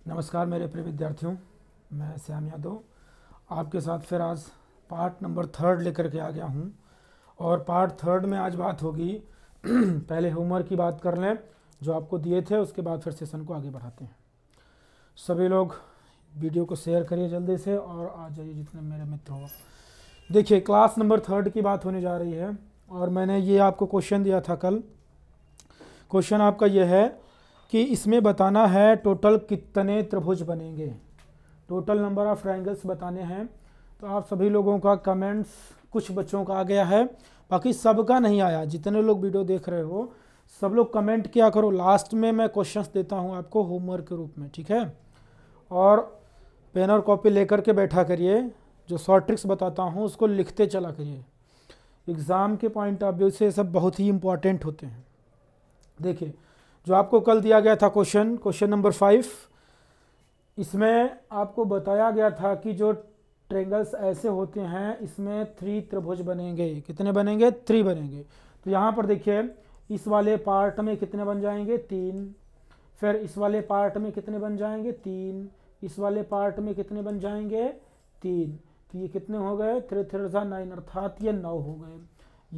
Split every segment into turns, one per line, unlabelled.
नमस्कार मेरे प्रिय विद्यार्थियों, मैं श्याम यादव आपके साथ फिर आज पार्ट नंबर 3 लेकर के आ गया हूं। और पार्ट 3 में आज बात होगी पहले होमवर्क की बात कर लें जो आपको दिए थे, उसके बाद फिर सेशन को आगे बढ़ाते हैं। सभी लोग वीडियो को शेयर करिए जल्दी से और आ जाइए जितने मेरे मित्र हो। देखिए, क्लास नंबर 3 की बात होने जा रही है और मैंने ये आपको क्वेश्चन दिया था कल। क्वेश्चन आपका ये है कि इसमें बताना है टोटल कितने त्रिभुज बनेंगे, टोटल नंबर ऑफ ट्रायंगल्स बताने हैं। तो आप सभी लोगों का कमेंट्स, कुछ बच्चों का आ गया है, बाकी सबका नहीं आया। जितने लोग वीडियो देख रहे हो सब लोग कमेंट किया करो। लास्ट में मैं क्वेश्चंस देता हूं आपको होमवर्क के रूप में, ठीक है। और पेन और कॉपी लेकर के बैठा करिए, जो शॉर्ट ट्रिक्स बताता हूं उसको लिखते चला करिए। एग्ज़ाम के पॉइंट ऑफ व्यू से सब बहुत ही इंपॉर्टेंट होते हैं। देखिए, जो आपको कल दिया गया था क्वेश्चन नंबर 5, इसमें आपको बताया गया था कि जो ट्रायंगल्स ऐसे होते हैं इसमें 3 त्रिभुज बनेंगे। कितने बनेंगे? 3 बनेंगे। तो यहाँ पर देखिए, इस वाले पार्ट में कितने बन जाएंगे? 3। फिर इस वाले पार्ट में कितने बन जाएंगे? 3। इस वाले पार्ट में कितने बन जाएंगे? 3। तो ये कितने हो गए? 3 3 9, अर्थात ये 9 हो गए।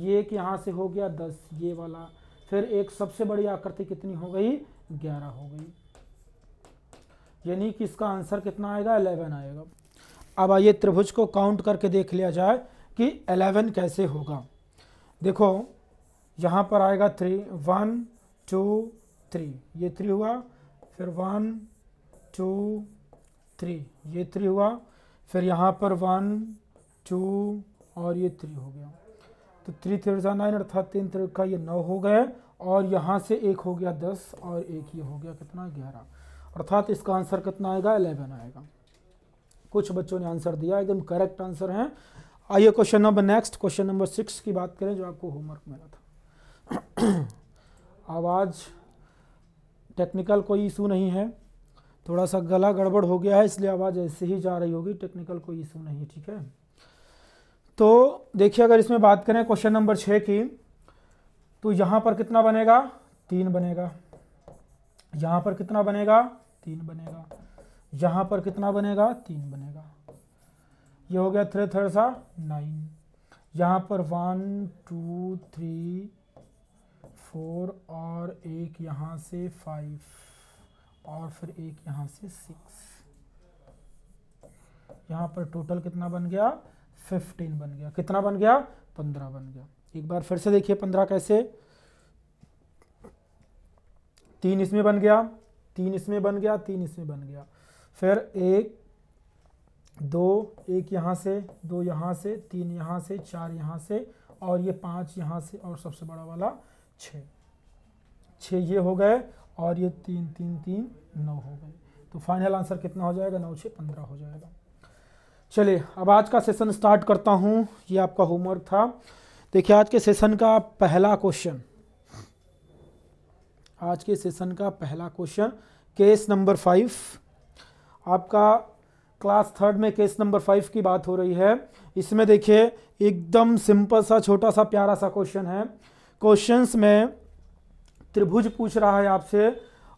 ये कि यहाँ से हो गया 10, ये वाला। फिर एक सबसे बड़ी आकृति कितनी हो गई? 11 हो गई। यानी कि इसका आंसर कितना आएगा? 11 आएगा। अब आइए त्रिभुज को काउंट करके देख लिया जाए कि 11 कैसे होगा। देखो, यहाँ पर आएगा 3, 1 2 3, ये 3 हुआ। फिर 1 2 3, ये 3 हुआ। फिर यहाँ पर 1 2 और ये 3 हो गया। तो 3 3 9, अर्थात 3 3 का ये 9 हो गए। और यहाँ से एक हो गया 10 और एक ये हो गया कितना? 11। अर्थात इसका आंसर कितना आएगा? 11 आएगा। कुछ बच्चों ने आंसर दिया, एकदम करेक्ट आंसर है। आइए question number next, question number 6 की बात करें जो आपको होमवर्क मिला था। आवाज़ टेक्निकल कोई इशू नहीं है, थोड़ा सा गला गड़बड़ हो गया है इसलिए आवाज़ ऐसे ही जा रही होगी, टेक्निकल कोई इशू नहीं है, ठीक है। तो देखिए, अगर इसमें बात करें क्वेश्चन नंबर 6 की, तो यहाँ पर कितना बनेगा? 3 बनेगा। यहाँ पर कितना बनेगा? 3 बनेगा। यहाँ पर कितना बनेगा? 3 बनेगा। ये हो गया 3 3 9। यहाँ पर 1 2 3 4 और एक यहाँ से 5 और फिर एक यहाँ से 6। यहाँ पर टोटल कितना बन गया? 15 बन गया। कितना बन गया? 15 बन गया। एक बार फिर से देखिए 15 कैसे। 3 इसमें बन गया, 3 इसमें बन गया, 3 इसमें बन गया। फिर 1 2, एक यहाँ से, 2 यहाँ से, 3 यहाँ से, 4 यहाँ से और ये 5 यहाँ से और सबसे बड़ा वाला 6 ये हो गए। और ये 3 3 3 9 हो गए। तो फाइनल आंसर कितना हो जाएगा? 9 6 15 हो जाएगा। चलिए, अब आज का सेशन स्टार्ट करता हूँ। ये आपका होमवर्क था। देखिए, आज के सेशन का पहला क्वेश्चन, आज के सेशन का पहला क्वेश्चन केस नंबर 5। आपका क्लास 3 में केस नंबर 5 की बात हो रही है। इसमें देखिए, एकदम सिंपल सा छोटा सा प्यारा सा क्वेश्चन है। क्वेश्चंस में त्रिभुज पूछ रहा है आपसे,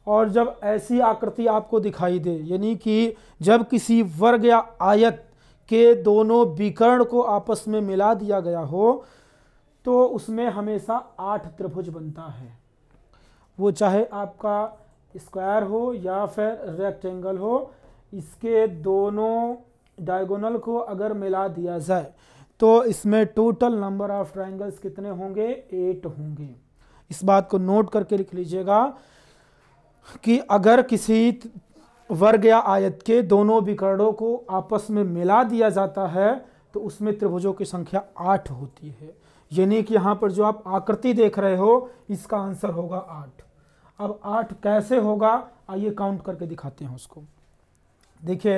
और जब ऐसी आकृति आपको दिखाई दे, यानी कि जब किसी वर्ग या आयत के दोनों विकर्ण को आपस में मिला दिया गया हो, तो उसमें हमेशा 8 त्रिभुज बनता है। वो चाहे आपका स्क्वायर हो या फिर रेक्टेंगल हो, इसके दोनों डायगोनल को अगर मिला दिया जाए तो इसमें टोटल नंबर ऑफ ट्रायंगल्स कितने होंगे? 8 होंगे। इस बात को नोट करके लिख लीजिएगा कि अगर किसी वर्ग या आयत के दोनों विकर्णों को आपस में मिला दिया जाता है तो उसमें त्रिभुजों की संख्या 8 होती है। यानी कि यहाँ पर जो आप आकृति देख रहे हो इसका आंसर होगा 8। अब 8 कैसे होगा, आइए काउंट करके दिखाते हैं उसको। देखिए,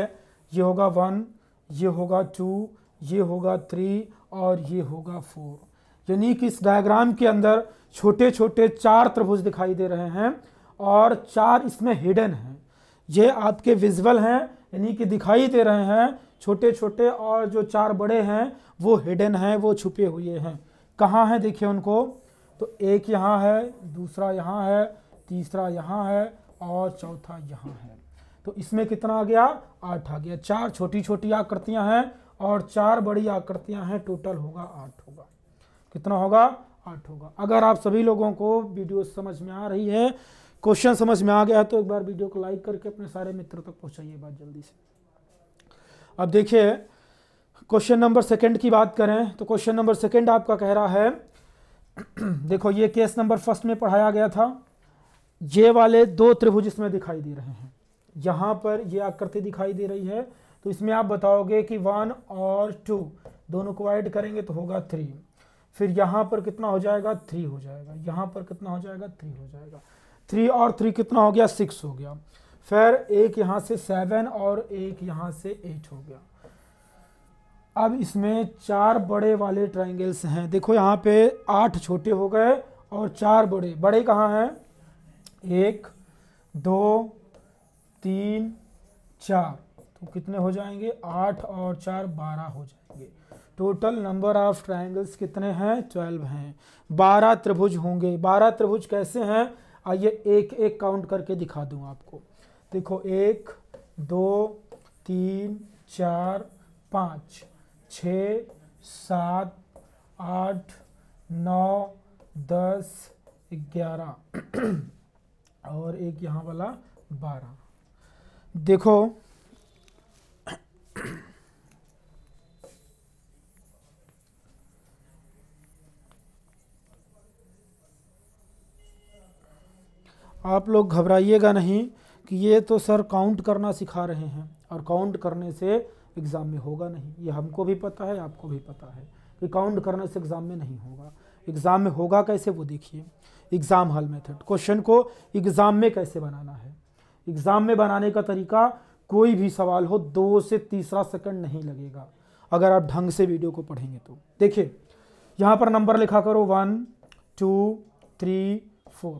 ये होगा 1, ये होगा 2, ये होगा 3 और ये होगा 4। यानी कि इस डायग्राम के अंदर छोटे छोटे 4 त्रिभुज दिखाई दे रहे हैं और 4 इसमें हिडन हैं। ये आपके विजुअल हैं, यानी कि दिखाई दे रहे हैं छोटे छोटे, और जो 4 बड़े हैं वो हिडन हैं, वो छुपे हुए हैं। कहाँ हैं देखिए उनको, तो एक यहाँ है, दूसरा यहाँ है, तीसरा यहाँ है और चौथा यहाँ है। तो इसमें कितना आ गया 8 आ गया। 4 छोटी छोटी आकृतियां हैं और 4 बड़ी आकृतियां हैं, टोटल होगा 8 होगा। कितना होगा 8 होगा। अगर आप सभी लोगों को वीडियो समझ में आ रही है, क्वेश्चन समझ में आ गया, तो एक बार वीडियो को लाइक करके अपने सारे मित्रों तक पहुंचाइए बात जल्दी से। अब देखिए क्वेश्चन नंबर सेकंड की बात करें तो क्वेश्चन नंबर सेकंड आपका कह रहा है देखो ये केस नंबर फर्स्ट में पढ़ाया गया था। ये वाले 2 त्रिभुज इसमें दिखाई दे रहे हैं, यहाँ पर ये आकृति दिखाई दे रही है, तो इसमें आप बताओगे कि 1 और 2 दोनों को ऐड करेंगे तो होगा 3। फिर यहाँ पर कितना हो जाएगा 3 हो जाएगा, यहाँ पर कितना हो जाएगा 3 हो जाएगा। 3 और 3 कितना हो गया 6 हो गया। फिर एक यहाँ से 7 और एक यहाँ से 8 हो गया। अब इसमें 4 बड़े वाले ट्रायंगल्स हैं। देखो यहाँ पे 8 छोटे हो गए और 4 बड़े। बड़े कहाँ हैं 1 2 3 4, तो कितने हो जाएंगे 8 और 4 12 हो जाएंगे। टोटल नंबर ऑफ ट्रायंगल्स कितने हैं 12 हैं। 12 त्रिभुज होंगे। 12 त्रिभुज कैसे हैं आइए एक एक काउंट करके दिखा दूं आपको। देखो 1 2 3 4 5 6 7 8 9 10 11 और एक यहाँ वाला 12। देखो आप लोग घबराइएगा नहीं कि ये तो सर काउंट करना सिखा रहे हैं और काउंट करने से एग्ज़ाम में होगा नहीं। ये हमको भी पता है, आपको भी पता है कि काउंट करने से एग्ज़ाम में नहीं होगा। एग्ज़ाम में होगा कैसे वो देखिए। एग्ज़ाम हल मेथड, क्वेश्चन को एग्ज़ाम में कैसे बनाना है। एग्ज़ाम में बनाने का तरीका, कोई भी सवाल हो 2 से तीसरा सेकंड नहीं लगेगा अगर आप ढंग से वीडियो को पढ़ेंगे तो। देखिए यहाँ पर नंबर लिखा करो 1 2 3 4।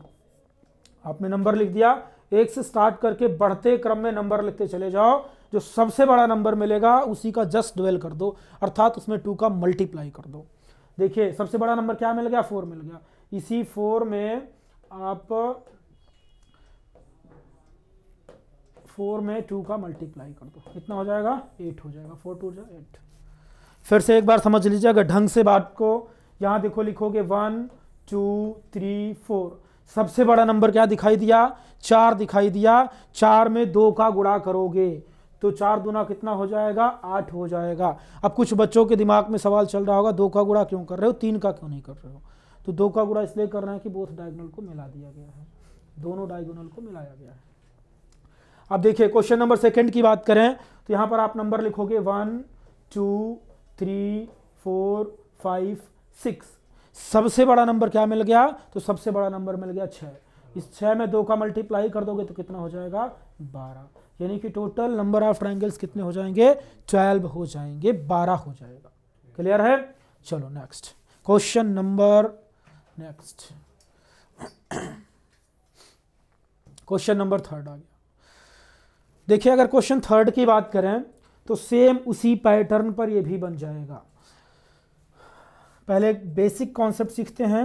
आपने नंबर लिख दिया, 1 से स्टार्ट करके बढ़ते क्रम में नंबर लिखते चले जाओ। जो सबसे बड़ा नंबर मिलेगा उसी का जस्ट डुएल कर दो, अर्थात उसमें 2 का मल्टीप्लाई कर दो। देखिए सबसे बड़ा नंबर क्या मिल गया 4 मिल गया। इसी 4 में आप 4 में 2 का मल्टीप्लाई कर दो, कितना हो जाएगा 8 हो जाएगा। 4 2 8। फिर से एक बार समझ लीजिएगा ढंग से बात को। यहाँ देखो लिखोगे 1 2 3 4। सबसे बड़ा नंबर क्या दिखाई दिया 4 दिखाई दिया। 4 में 2 का गुणा करोगे तो 4 दूना कितना हो जाएगा 8 हो जाएगा। अब कुछ बच्चों के दिमाग में सवाल चल रहा होगा 2 का गुणा क्यों कर रहे हो 3 का क्यों नहीं कर रहे हो। तो 2 का गुणा इसलिए कर रहे हैं कि बोथ डायगोनल को मिला दिया गया है, दोनों डायगोनल को मिलाया गया है। अब देखिए क्वेश्चन नंबर सेकंड की बात करें तो यहाँ पर आप नंबर लिखोगे 1 2 3 4 5 6। सबसे बड़ा नंबर क्या मिल गया तो सबसे बड़ा नंबर मिल गया 6। इस 6 में 2 का मल्टीप्लाई कर दोगे तो कितना हो जाएगा 12। यानी कि टोटल नंबर ऑफ ट्रायंगल्स कितने हो जाएंगे 12 हो जाएंगे, 12 हो जाएगा। क्लियर है। चलो next question number question number third आ गया। देखिए अगर क्वेश्चन थर्ड की बात करें तो सेम उसी पैटर्न पर ये भी बन जाएगा। पहले बेसिक कॉन्सेप्ट सीखते हैं।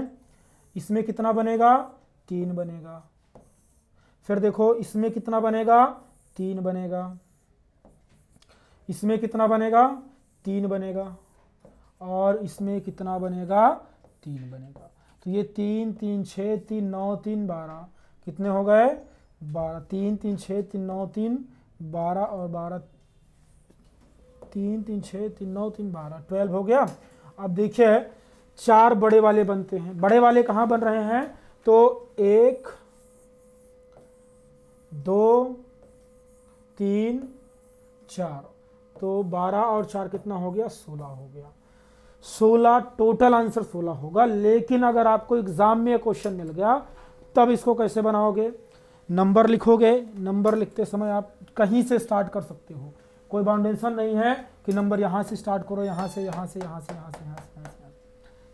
इसमें कितना बनेगा 3 बनेगा। फिर देखो इसमें कितना बनेगा 3 बनेगा। इसमें कितना बनेगा 3 बनेगा और इसमें कितना बनेगा 3 बनेगा। तो ये 3 3 6 3 9 3 12 कितने हो गए 12। 3 3 6 3 9 3 12 और 12 3 3 6 3 9 3 12 12 हो गया। अब देखिए 4 बड़े वाले बनते हैं। बड़े वाले कहाँ बन रहे हैं तो 1 2 3 4, तो 12 और 4 कितना हो गया 16 हो गया। 16 टोटल आंसर 16 होगा। लेकिन अगर आपको एग्जाम में क्वेश्चन मिल गया तब इसको कैसे बनाओगे, नंबर लिखोगे। नंबर लिखते समय आप कहीं से स्टार्ट कर सकते हो, कोई बाउंडेशन नहीं है कि नंबर यहाँ से स्टार्ट करो, यहाँ से यहाँ से यहाँ से यहाँ से यहाँ से,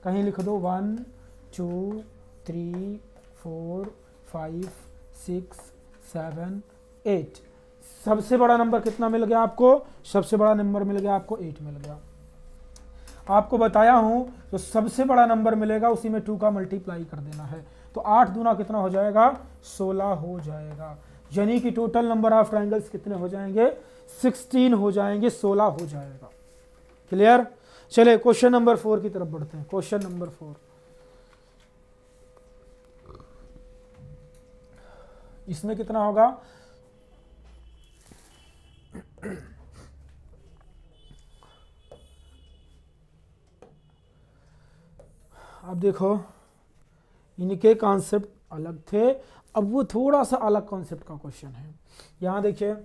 कहीं लिख दो 1 2 3 4 5 6 7 8। सबसे बड़ा नंबर कितना मिल गया आपको, सबसे बड़ा नंबर मिल गया आपको 8 मिल गया। आपको बताया हूं तो सबसे बड़ा नंबर मिलेगा उसी में 2 का मल्टीप्लाई कर देना है। तो 8 दूना कितना हो जाएगा 16 हो जाएगा। यानी कि टोटल नंबर ऑफ ट्राइंगल्स कितने हो जाएंगे, 16 हो जाएंगे, 16 हो जाएगा। क्लियर। चले क्वेश्चन नंबर 4 की तरफ बढ़ते हैं। क्वेश्चन नंबर 4, इसमें कितना होगा, अब देखो इनके कॉन्सेप्ट अलग थे, अब वो थोड़ा सा अलग कॉन्सेप्ट का क्वेश्चन है। यहाँ देखिए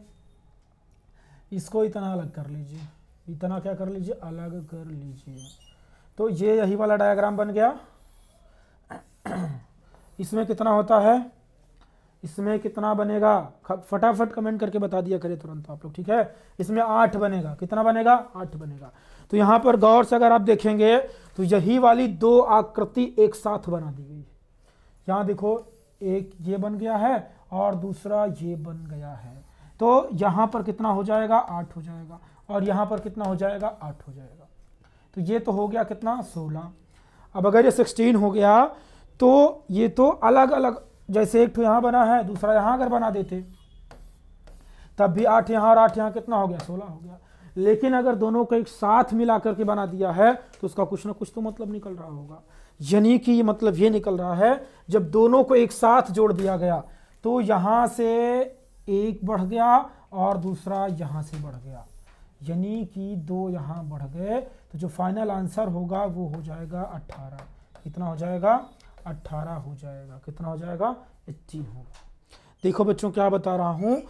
इसको इतना अलग कर लीजिए, इतना क्या कर लीजिए, अलग कर लीजिए, तो ये यही वाला डायग्राम बन गया। इसमें कितना होता है, इसमें कितना बनेगा, फटाफट कमेंट करके बता दिया करें तुरंत आप लोग, ठीक है। इसमें 8 बनेगा, कितना बनेगा, 8 बनेगा। तो यहाँ पर गौर से अगर आप देखेंगे तो यही वाली दो आकृति एक साथ बना दी गई। यहाँ देखो एक ये बन गया है और दूसरा ये बन गया है, तो यहाँ पर कितना हो जाएगा, 8 हो जाएगा, और यहाँ पर कितना हो जाएगा, 8 हो जाएगा। तो ये तो हो गया कितना, 16। अब अगर ये 16 हो गया तो ये तो अलग अलग, जैसे एक तो यहाँ बना है, दूसरा यहाँ अगर बना देते तब भी 8 यहाँ और 8 यहाँ, कितना हो गया, 16 हो गया। लेकिन अगर दोनों को एक साथ मिला करके बना दिया है तो उसका कुछ ना कुछ तो मतलब निकल रहा होगा। यानी कि मतलब ये निकल रहा है जब दोनों को एक साथ जोड़ दिया गया तो यहाँ से एक बढ़ गया और दूसरा यहाँ से बढ़ गया, यानी कि 2 यहाँ बढ़ गए, तो जो फाइनल आंसर होगा वो हो जाएगा 18। कितना हो जाएगा, 18 हो जाएगा। कितना हो जाएगा, 80 होगा। देखो बच्चों क्या बता रहा हूँ,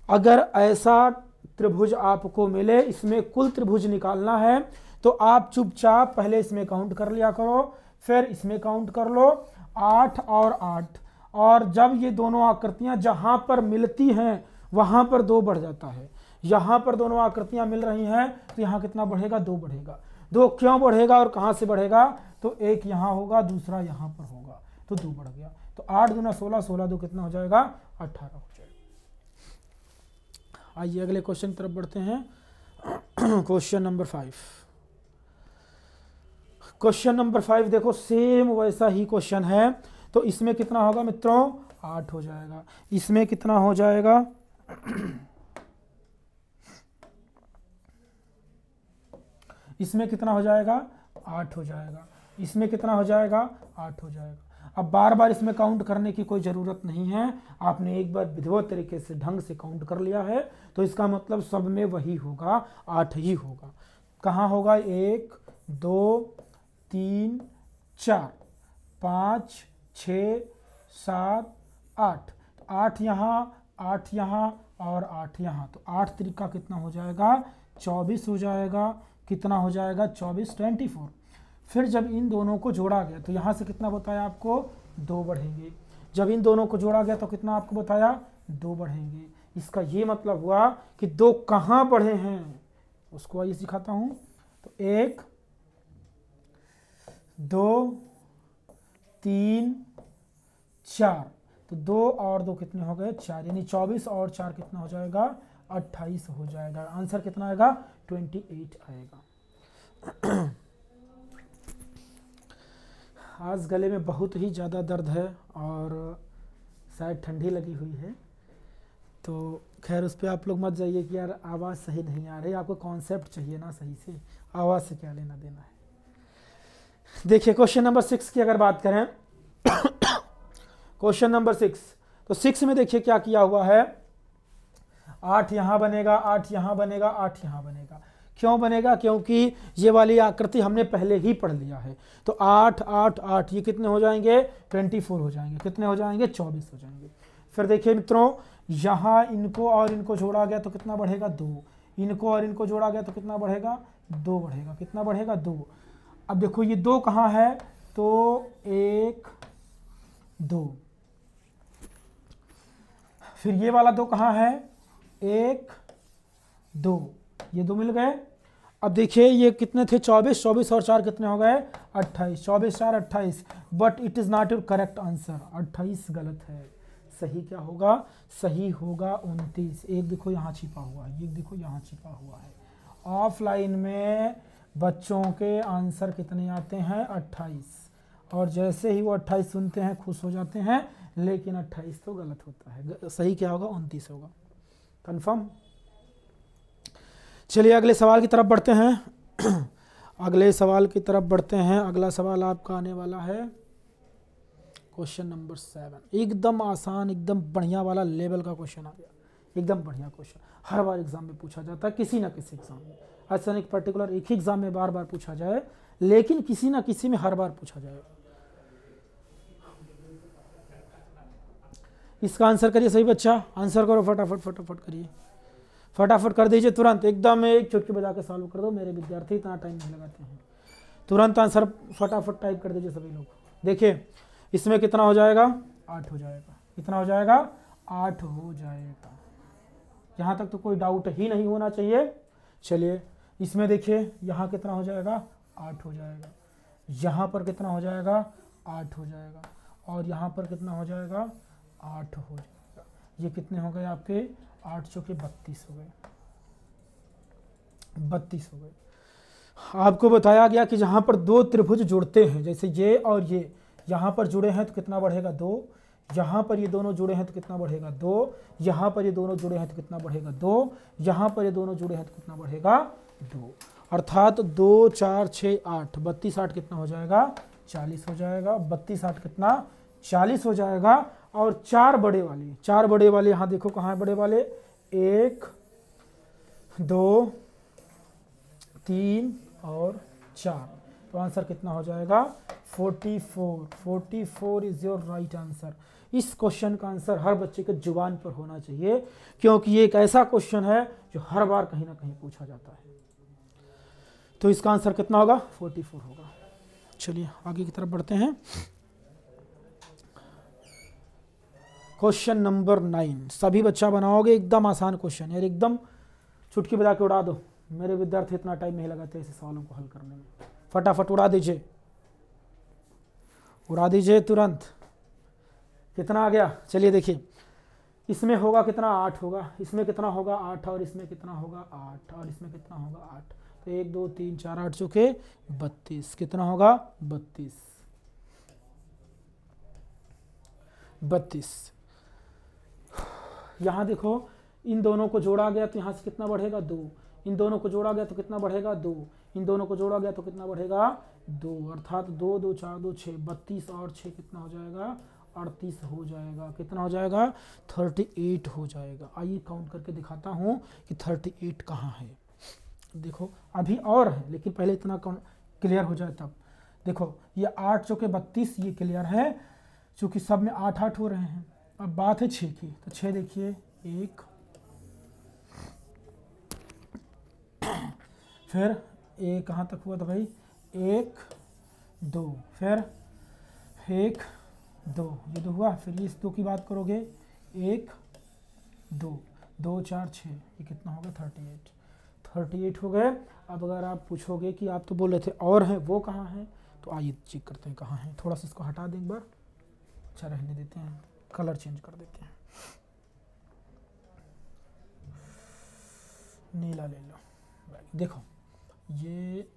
अगर ऐसा त्रिभुज आपको मिले, इसमें कुल त्रिभुज निकालना है तो आप चुपचाप पहले इसमें काउंट कर लिया करो, फिर इसमें काउंट कर लो, 8 और 8, और जब ये दोनों आकृतियां जहां पर मिलती हैं वहां पर 2 बढ़ जाता है। यहां पर दोनों आकृतियां मिल रही हैं तो यहाँ कितना बढ़ेगा, 2 बढ़ेगा। 2 क्यों बढ़ेगा और कहां से बढ़ेगा, तो एक यहाँ होगा, दूसरा यहाँ पर होगा, तो 2 बढ़ गया। तो 8 दूना 16, 16 2 कितना हो जाएगा, 18 हो जाएगा। आइए अगले क्वेश्चन तरफ बढ़ते हैं। Question number 5। क्वेश्चन नंबर 5 देखो सेम वैसा ही क्वेश्चन है, तो इसमें कितना होगा मित्रों, 8 हो जाएगा। इसमें कितना हो जाएगा, इसमें कितना हो जाएगा, 8 हो जाएगा। इसमें कितना हो जाएगा, 8 हो जाएगा। अब बार बार इसमें काउंट करने की कोई ज़रूरत नहीं है, आपने एक बार विधिवत तरीके से ढंग से काउंट कर लिया है तो इसका मतलब सब में वही होगा, 8 ही होगा। कहाँ होगा, 1 2 3 4 5 6 7 8, 8 यहाँ, 8 यहाँ और 8 यहाँ, तो 8 त्रिका कितना हो जाएगा, 24 हो जाएगा। कितना हो जाएगा, 24 24। फिर जब इन दोनों को जोड़ा गया तो यहाँ से कितना बताया आपको, 2 बढ़ेंगे। जब इन दोनों को जोड़ा गया तो कितना आपको बताया, 2 बढ़ेंगे। इसका ये मतलब हुआ कि 2 कहाँ बढ़े हैं, उसको आइए सिखाता हूँ। तो 1 2 3 4, तो 2 और 2 कितने हो गए, 4, यानी 24 और 4 कितना हो जाएगा, 28 हो जाएगा। आंसर कितना आएगा, 28 आएगा। आज गले में बहुत ही ज़्यादा दर्द है और शायद ठंडी लगी हुई है, तो खैर उस पर आप लोग मत जाइए कि यार आवाज़ सही नहीं आ रही, आपको कॉन्सेप्ट चाहिए ना सही से, आवाज़ से क्या लेना देना है। देखिए क्वेश्चन नंबर 6 की अगर बात करें, क्वेश्चन नंबर 6, तो 6 में देखिए क्या किया हुआ है, 8 यहाँ बनेगा, 8 यहाँ बनेगा, 8 यहाँ बनेगा। क्यों बनेगा, क्योंकि ये वाली आकृति हमने पहले ही पढ़ लिया है। तो 8 8 8 ये कितने हो जाएंगे, 24 हो जाएंगे। कितने हो जाएंगे, 24 हो जाएंगे। फिर देखिए मित्रों, यहाँ इनको और इनको जोड़ा गया तो कितना बढ़ेगा, 2। इनको और इनको जोड़ा गया तो कितना बढ़ेगा, 2 बढ़ेगा। कितना बढ़ेगा, 2। अब देखो ये 2 कहाँ है, तो 1 2, फिर ये वाला 2 कहाँ है, 1 2, ये 2 मिल गए। अब देखिए ये कितने थे, 24, 24 और 4 कितने हो गए, 28, 24 4 28, but it is not your correct answer, 28 गलत है। सही क्या होगा, सही होगा 29। एक देखो यहाँ छिपा हुआ है, एक देखो यहाँ छिपा हुआ है। ऑफलाइन में बच्चों के आंसर कितने आते हैं, 28, और जैसे ही वो 28 सुनते हैं खुश हो जाते हैं, लेकिन 28 तो गलत होता है, सही क्या होगा? 29 होगा। कंफर्म? चलिए अगले सवाल की तरफ बढ़ते हैं। अगले सवाल की तरफ बढ़ते हैं। अगला सवाल आपका आने वाला है क्वेश्चन नंबर 7। एकदम आसान, एकदम बढ़िया वाला लेवल का क्वेश्चन आ गया, एकदम बढ़िया क्वेश्चन। हर बार एग्जाम में पूछा जाता है, किसी ना किसी एग्जाम में। ऐसा नहीं पर्टिकुलर एक ही एग्जाम में बार बार पूछा जाए, लेकिन किसी ना किसी में हर बार पूछा जाए। इसका आंसर करिए सही बच्चा, आंसर करो फटाफट फटाफट करिए, फटाफट कर दीजिए तुरंत, एकदम एक चुटकी बजा के सॉल्व कर दो। मेरे विद्यार्थी इतना टाइम नहीं लगाते हैं, तुरंत आंसर फटाफट टाइप कर दीजिए सभी लोग। देखिए इसमें कितना हो जाएगा? 8 हो जाएगा। कितना हो जाएगा? 8 हो जाएगा। यहाँ तक तो कोई डाउट ही नहीं होना चाहिए। चलिए इसमें देखिए यहाँ कितना हो जाएगा? 8 हो जाएगा। यहाँ पर कितना हो जाएगा? 8 हो जाएगा। और यहाँ पर कितना हो जाएगा? 8 हो जाएगा। ये कितने हो गए आपके? 8 चौके 32 हो गए, 32 हो गए। आपको बताया गया कि जहाँ पर दो त्रिभुज जुड़ते हैं, जैसे ये और ये, यहाँ पर जुड़े हैं तो कितना बढ़ेगा? 2। यहाँ पर ये दोनों जुड़े हैं तो कितना बढ़ेगा? 2। यहाँ पर ये दोनों जुड़े हैं तो कितना बढ़ेगा? 2। यहाँ पर ये दोनों जुड़े हैं तो कितना बढ़ेगा? 2। अर्थात 2 4 6 8, 32 8 कितना हो जाएगा? 40 हो जाएगा। 32 8 कितना? 40 हो जाएगा। और 4 बड़े वाले यहाँ देखो कहाँ है बड़े वाले? 1 2 3 और 4। तो आंसर कितना हो जाएगा? 44। 44 इज योर राइट आंसर। इस क्वेश्चन का आंसर हर बच्चे के जुबान पर होना चाहिए, क्योंकि ये एक ऐसा क्वेश्चन है जो हर बार कहीं ना कहीं पूछा जाता है। तो इसका आंसर कितना होगा? 44 होगा। चलिए आगे की तरफ बढ़ते हैं। क्वेश्चन नंबर 9 सभी बच्चा बनाओगे, एकदम आसान क्वेश्चन है, एकदम चुटकी बजा के उड़ा दो। मेरे विद्यार्थी इतना टाइम नहीं लगाते ऐसे सवालों को हल करने में। फटाफट उड़ा दीजिए, उड़ा दीजिए तुरंत। कितना आ गया? चलिए देखिए इसमें होगा कितना? 8 होगा। इसमें कितना होगा? 8। और इसमें कितना होगा? 8। और इसमें कितना होगा? 8। तो 1 2 3 4 8 चौके 32। कितना होगा? 32। यहाँ देखो इन दोनों को जोड़ा गया तो यहाँ से कितना बढ़ेगा? 2। इन दोनों को जोड़ा गया तो कितना बढ़ेगा? 2। इन दोनों को जोड़ा गया तो कितना बढ़ेगा? 2। अर्थात 2 2 4 2 6, 32 और 6 कितना हो जाएगा? 38 हो जाएगा। कितना हो जाएगा? 38 हो जाएगा। आइए काउंट करके दिखाता हूँ कि 38 कहाँ है। देखो अभी और है, लेकिन पहले इतना क्लियर हो जाए तब। देखो ये 8 चौके 32, ये क्लियर है क्योंकि सब में 8 8 हो रहे हैं। अब बात है 6 की, तो 6 देखिए 1, फिर एक कहाँ तक हुआ था भाई? 1 2, फिर 1 2, ये 2 हुआ। फिर इस 2 की बात करोगे, 1 2 2 4 6, ये कितना होगा? 38 हो गए। अब अगर आप पूछोगे कि आप तो बोल रहे थे और हैं, वो कहाँ हैं, तो आइए चेक करते हैं कहाँ हैं। थोड़ा सा इसको हटा दें एक बार, अच्छा रहने देते हैं, कलर चेंज कर देते हैं, नीला ले लो। देखो ये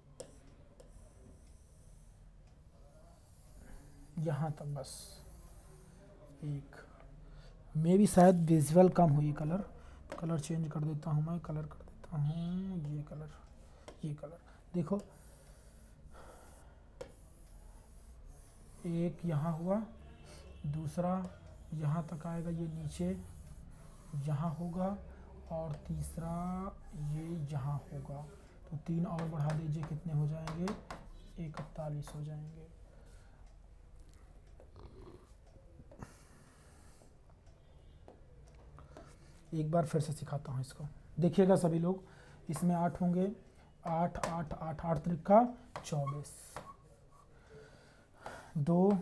यहाँ तक बस एक, मे भी शायद विजुअल कम हुई कलर, तो कलर चेंज कर देता हूँ मैं, कलर कर देता हूँ ये कलर, ये कलर। देखो एक यहाँ हुआ, दूसरा यहाँ तक आएगा, ये नीचे यहाँ होगा, और तीसरा ये यहाँ होगा। तो 3 और बढ़ा दीजिए, कितने हो जाएंगे? 41 हो जाएंगे। एक बार फिर से सिखाता हूँ इसको, देखिएगा सभी लोग। इसमें 8 होंगे, 8 8 8 8 त्रिका 24, 2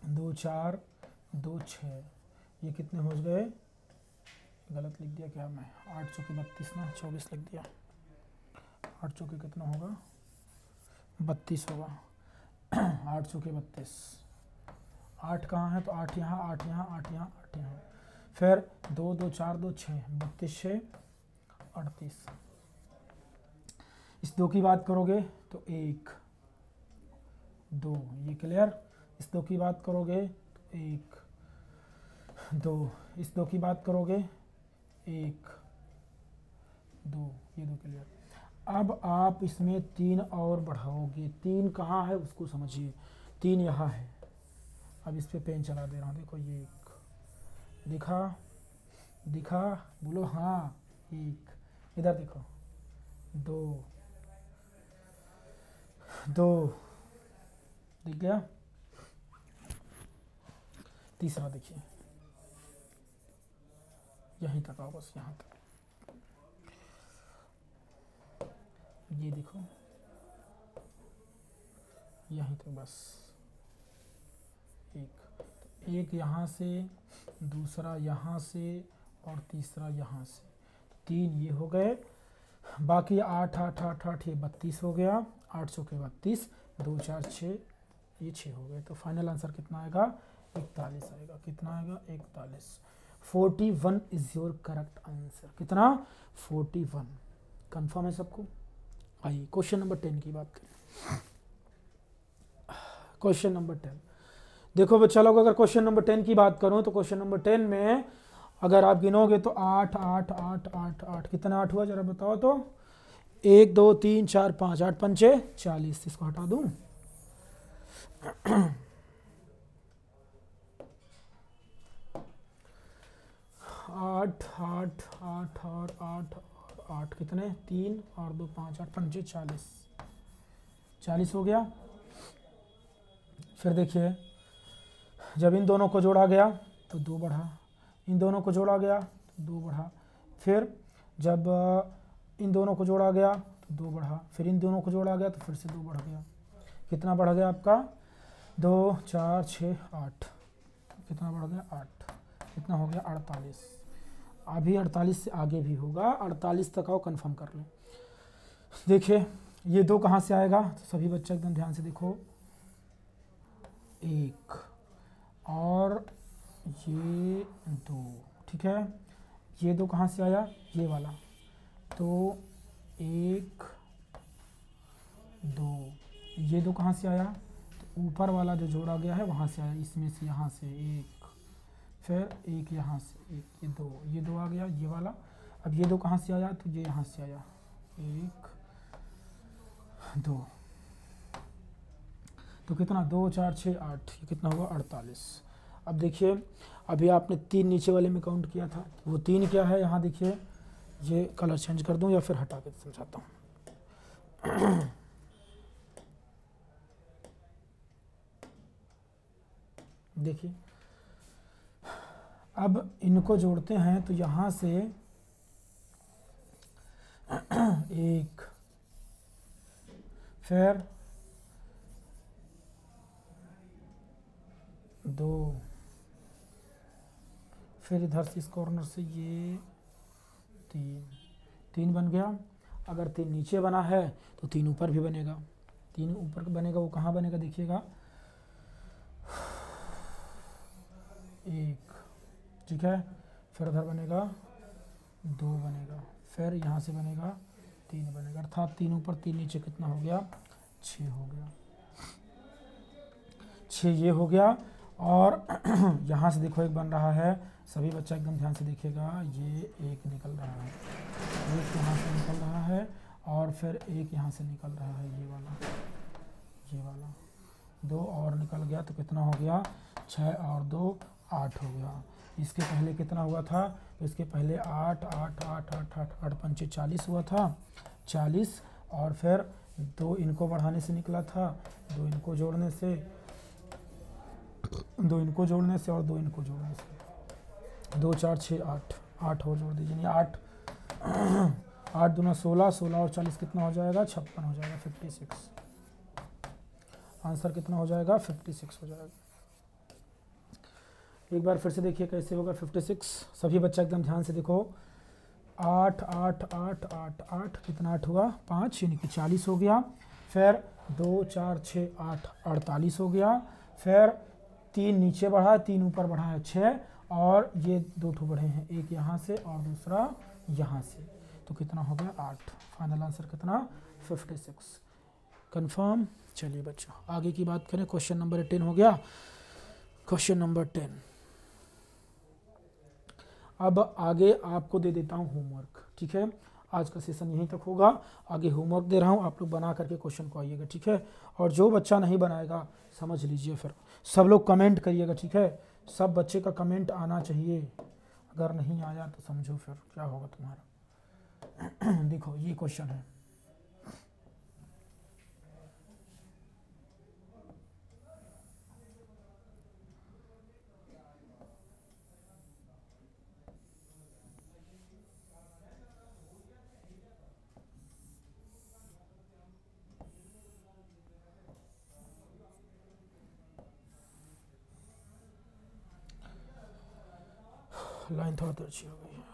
2 4 2 6, ये कितने हो गए? गलत लिख दिया क्या मैं? 8 चौके 32 ना, 24 लिख दिया। 8 चौके कितना होगा? 32 होगा। 8 चौके 32, 8 कहाँ है? तो 8 यहाँ, 8 यहाँ, 8 यहाँ, 8 यहाँ। फिर 2 2 4 2 6, 32 6 38। इस 2 की बात करोगे तो 1 2, ये क्लियर। इस 2 की बात करोगे तो 1 2, इस 2 की बात करोगे 1 2, ये 2 क्लियर। अब आप इसमें 3 और बढ़ाओगे। 3 कहाँ है उसको समझिए, 3 यहाँ है। अब इस पे पेन चला दे रहा हूँ, देखो ये 1 दिखा, दिखा, बोलो हाँ 1, इधर देखो 2 2, दिख गया। तीसरा देखिए, यहीं तक आओ, बस यहाँ तक, ये देखो यहीं तक बस। एक यहाँ से, दूसरा यहाँ से और तीसरा यहाँ से, 3 ये हो गए। बाकी 8 8 8 8 ये 32 हो गया, 8 चौके 32, 2 4 6, ये 6 हो गए। तो फाइनल आंसर कितना आएगा? 41 आएगा। कितना आएगा? 41। 41 इज योर करेक्ट आंसर। कितना? 41। कंफर्म है सबको? आइए क्वेश्चन नंबर 10 की बात करें। क्वेश्चन नंबर 10 देखो बच्चा लोग, अगर क्वेश्चन नंबर 10 की बात करूं तो क्वेश्चन नंबर 10 में अगर आप गिनोगे तो 8 8 8 8 8, कितना 8 हुआ जरा बताओ तो? 1 2 3 4 5, 8 पंचे 40। इसको हटा दूं? 8 8 8 और 8 और 8, कितने? 3 और 2 5, 8 पंचे 40, 40 हो गया। फिर देखिए, जब इन दोनों को जोड़ा गया तो 2 बढ़ा, इन दोनों को जोड़ा गया तो 2 बढ़ा, फिर जब इन दोनों को जोड़ा गया तो 2 बढ़ा, फिर इन दोनों को जोड़ा गया तो फिर से 2 बढ़ गया। कितना बढ़ गया आपका? 2 4 6 8, कितना बढ़ गया? 8। कितना हो गया? 48। अभी 48 से आगे भी होगा, 48 तक आओ, कंफर्म कर लो। देखिए ये 2 कहाँ से आएगा? तो सभी बच्चे एकदम ध्यान से देखो, 1 और ये 2, ठीक है। ये 2 कहाँ से आया? ये वाला, तो 1 2, ये 2 कहाँ से आया? तो ऊपर वाला जो जोड़ा गया है वहाँ से आया, इसमें से, यहाँ से 1, फिर 1 यहाँ से 1, ये 2 आ गया, ये वाला। अब ये 2 कहाँ से आया? तो ये यहाँ से आया, 1 2, तो कितना? 2 4 6 8, ये कितना हुआ? 48। अब देखिए, अभी आपने 3 नीचे वाले में काउंट किया था, वो 3 क्या है? यहाँ देखिए, ये कलर चेंज कर दूं या फिर हटा के समझाता हूँ। देखिए, अब इनको जोड़ते हैं तो यहाँ से 1, फिर 2, फिर इधर से इस कॉर्नर से ये 3 बन गया। अगर 3 नीचे बना है तो 3 ऊपर भी बनेगा। 3 ऊपर बनेगा, वो कहाँ बनेगा? देखिएगा, 1, ठीक है। फिर उधर बनेगा 2 बनेगा, फिर यहाँ से बनेगा 3 बनेगा, अर्थात 3 ऊपर 3 नीचे, कितना हो गया? 6 हो गया। 6 ये हो गया। और यहाँ से देखो एक बन रहा है, सभी बच्चा एकदम ध्यान से देखिएगा, ये 1 निकल रहा है, 1 यहाँ से निकल रहा है, और फिर 1 यहाँ से निकल रहा है, ये वाला 2 और निकल गया, तो कितना हो गया? 6 और 2 8 हो गया। इसके पहले कितना हुआ था? इसके पहले 8 8 8 8 8 8 पंचे 40 हुआ था, 40, और फिर 2 इनको बढ़ाने से निकला था, 2 इनको जोड़ने से, 2 इनको जोड़ने से, और 2 इनको जोड़ने से, 2 4 6 8, 8 और जोड़ दीजिए, 8 8 दूना 16, 16 और 40 कितना हो जाएगा? 56 हो जाएगा, 56। आंसर कितना हो जाएगा? 56 हो जाएगा। एक बार फिर से देखिए कैसे होगा 56। सभी बच्चा एकदम ध्यान से देखो, 8 8 8 8 8, कितना 8 हुआ? 5, यानी कि 40 हो गया। फिर 2 4 6 8, 48 हो गया। फिर 3 नीचे बढ़ा, 3 ऊपर बढ़ा है 6, और ये 2 ठो बढ़े हैं, एक यहाँ से और दूसरा यहाँ से, तो कितना हो गया? 8। फाइनल आंसर कितना? 56। कंफर्म। चलिए बच्चों आगे की बात करें, क्वेश्चन नंबर 18 हो गया। Question number 10। अब आगे आपको दे देता हूँ होमवर्क, ठीक है। आज का सेशन यहीं तक होगा, आगे होमवर्क दे रहा हूँ, आप लोग बना करके क्वेश्चन को आइएगा, ठीक है। और जो बच्चा नहीं बनाएगा समझ लीजिए, फिर सब लोग कमेंट करिएगा, ठीक है। सब बच्चे का कमेंट आना चाहिए, अगर नहीं आया तो समझो फिर क्या होगा तुम्हारा। देखो ये क्वेश्चन है, लाइन थोड़ा तिरछी हो गई है।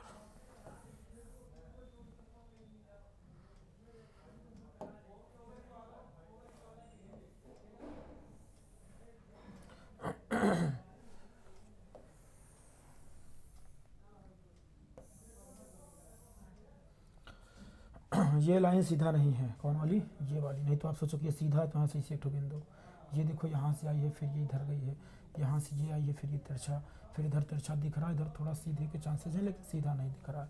ये लाइन सीधा नहीं है, कौन वाली, ये वाली, नहीं तो आप सोचो कि ये सीधा है तो यहाँ से इसे एक ठो बिंदु, ये देखो यहाँ से आई है फिर ये इधर गई है, यहाँ से ये आई है फिर ये तिरछा, फिर इधर तिरछा दिख रहा है, इधर थोड़ा सीधे के चांसेस हैं लेकिन सीधा नहीं दिख रहा है।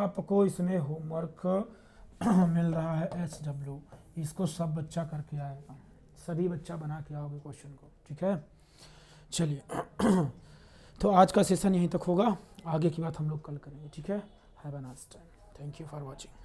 आपको इसमें होमवर्क मिल रहा है SW, इसको सब बच्चा करके आएगा, सभी बच्चा बना के आओगे क्वेश्चन को, ठीक है। चलिए तो आज का सेशन यहीं तक होगा, आगे की बात हम लोग कल करेंगे, ठीक है। Have a nice time, thank you for watching.